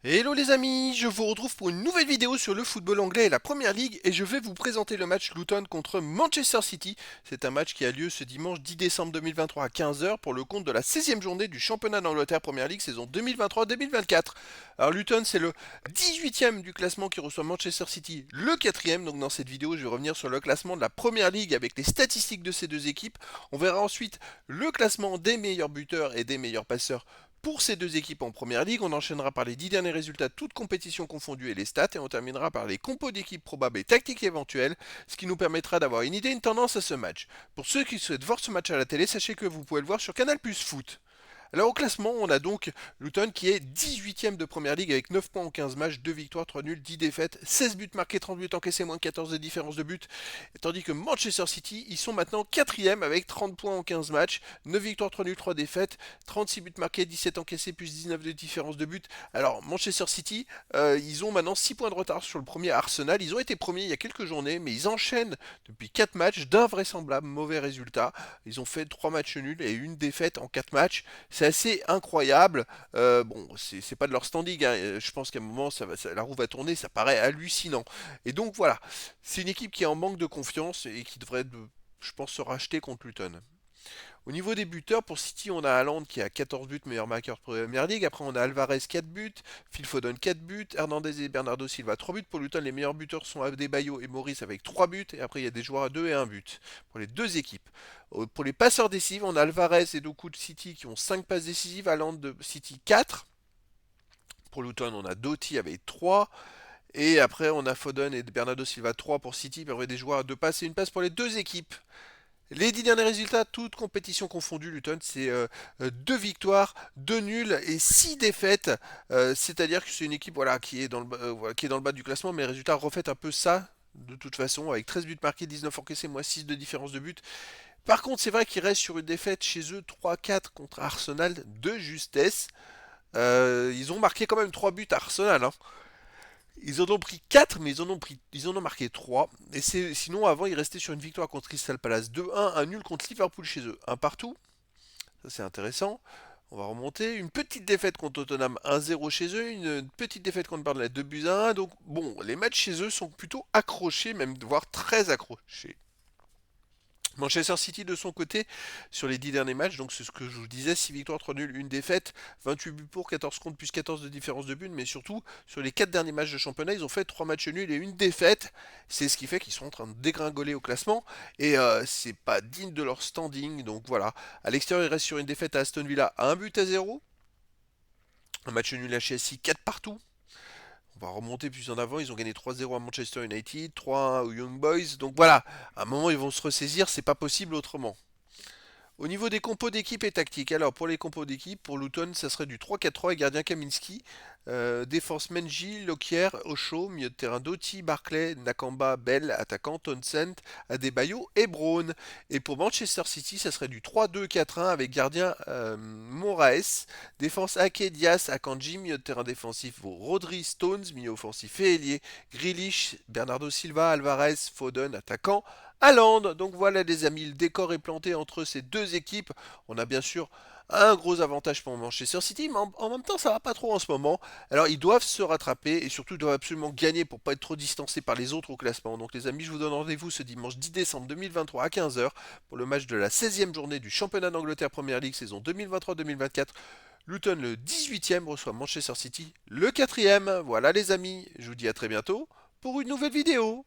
Hello les amis, je vous retrouve pour une nouvelle vidéo sur le football anglais et la Première Ligue et je vais vous présenter le match Luton contre Manchester City. C'est un match qui a lieu ce dimanche 10 décembre 2023 à 15 heures pour le compte de la 16e journée du championnat d'Angleterre Première Ligue saison 2023-2024. Alors Luton c'est le 18e du classement qui reçoit Manchester City, le 4e. Donc dans cette vidéo je vais revenir sur le classement de la Première Ligue avec les statistiques de ces deux équipes. On verra ensuite le classement des meilleurs buteurs et des meilleurs passeurs pour ces deux équipes en première ligue. On enchaînera par les 10 derniers résultats, toutes compétitions confondues et les stats, et on terminera par les compos d'équipes probables et tactiques éventuelles, ce qui nous permettra d'avoir une idée, une tendance à ce match. Pour ceux qui souhaitent voir ce match à la télé, sachez que vous pouvez le voir sur Canal Plus Foot. Alors au classement, on a donc Luton qui est 18e de première ligue avec 9 points en 15 matchs, 2 victoires, 3 nuls, 10 défaites, 16 buts marqués, 30 buts encaissés, moins 14 de différence de but. Tandis que Manchester City, ils sont maintenant 4e avec 30 points en 15 matchs, 9 victoires, 3 nuls, 3 défaites, 36 buts marqués, 17 encaissés, plus 19 de différence de but. Alors Manchester City, ils ont maintenant 6 points de retard sur le premier Arsenal. Ils ont été premiers il y a quelques journées, mais ils enchaînent depuis 4 matchs d'invraisemblables mauvais résultats. Ils ont fait 3 matchs nuls et une défaite en 4 matchs. C'est assez incroyable. Bon, c'est pas de leur standing, hein. Je pense qu'à un moment, la roue va tourner, ça paraît hallucinant. Et donc voilà, c'est une équipe qui est en manque de confiance et qui devrait, je pense, se racheter contre Luton. Au niveau des buteurs, pour City, on a Haaland qui a 14 buts, meilleur marqueur de Premier League. Après, on a Alvarez 4 buts, Phil Foden 4 buts, Hernandez et Bernardo Silva 3 buts. Pour Luton, les meilleurs buteurs sont Adebayo et Maurice avec 3 buts. Et après, il y a des joueurs à 2 et 1 but pour les deux équipes. Pour les passeurs décisifs, on a Alvarez et Doku de City qui ont 5 passes décisives, Haaland de City 4. Pour Luton, on a Doty avec 3. Et après, on a Foden et Bernardo Silva 3 pour City. Puis des joueurs à 2 passes et une passe pour les deux équipes. Les 10 derniers résultats, toutes compétitions confondues, Luton, c'est 2 victoires, 2 nuls et 6 défaites. C'est-à-dire que c'est une équipe voilà, voilà, qui est dans le bas du classement, mais les résultats reflètent un peu ça, de toute façon, avec 13 buts marqués, 19 encaissés, moins 6 de différence de but. Par contre, c'est vrai qu'ils restent sur une défaite chez eux 3-4 contre Arsenal de justesse. Ils ont marqué quand même 3 buts à Arsenal, hein. Ils en ont pris 4, mais ils en ont marqué 3. Et sinon, avant, ils restaient sur une victoire contre Crystal Palace 2-1, un nul contre Liverpool chez eux, un partout. Ça, c'est intéressant. On va remonter. Une petite défaite contre Tottenham 1-0 chez eux, une petite défaite contre Burnley 2 buts à 1. Donc, bon, les matchs chez eux sont plutôt accrochés, même voire très accrochés. Manchester City de son côté, sur les 10 derniers matchs, donc c'est ce que je vous disais, 6 victoires, 3 nuls, 1 défaite, 28 buts pour, 14 contre, plus 14 de différence de but, mais surtout, sur les 4 derniers matchs de championnat, ils ont fait 3 matchs nuls et une défaite. C'est ce qui fait qu'ils sont en train de dégringoler au classement, et c'est pas digne de leur standing, donc voilà. À l'extérieur, ils restent sur une défaite à Aston Villa, 1 but à 0, un match nul à Chelsea, 4 partout. On va remonter plus en avant, ils ont gagné 3-0 à Manchester United, 3-1 aux Young Boys. Donc voilà, à un moment ils vont se ressaisir, c'est pas possible autrement. Au niveau des compos d'équipe et tactique, alors pour les compos d'équipe, pour Luton, ça serait du 3-4-3 et gardien Kaminski. Défense Menji, Lockyer, Osho, milieu de terrain Doty, Barclay, Nakamba, Bell, attaquant Townsend, Adebayo et Brown. Et pour Manchester City, ça serait du 3-2-4-1 avec gardien Moraes, défense Ake, Diaz, Akanji, milieu de terrain défensif Rodri, Stones, milieu offensif et ailier, Grealish, Bernardo Silva, Alvarez, Foden, attaquant. Haaland. Donc voilà les amis, le décor est planté entre ces deux équipes. On a bien sûr un gros avantage pour Manchester City, mais en même temps ça va pas trop en ce moment. Alors ils doivent se rattraper et surtout ils doivent absolument gagner pour pas être trop distancés par les autres au classement. Donc les amis, je vous donne rendez-vous ce dimanche 10 décembre 2023 à 15 heures pour le match de la 16e journée du championnat d'Angleterre Première League saison 2023-2024. Luton le 18e reçoit Manchester City le 4e. Voilà les amis, je vous dis à très bientôt pour une nouvelle vidéo.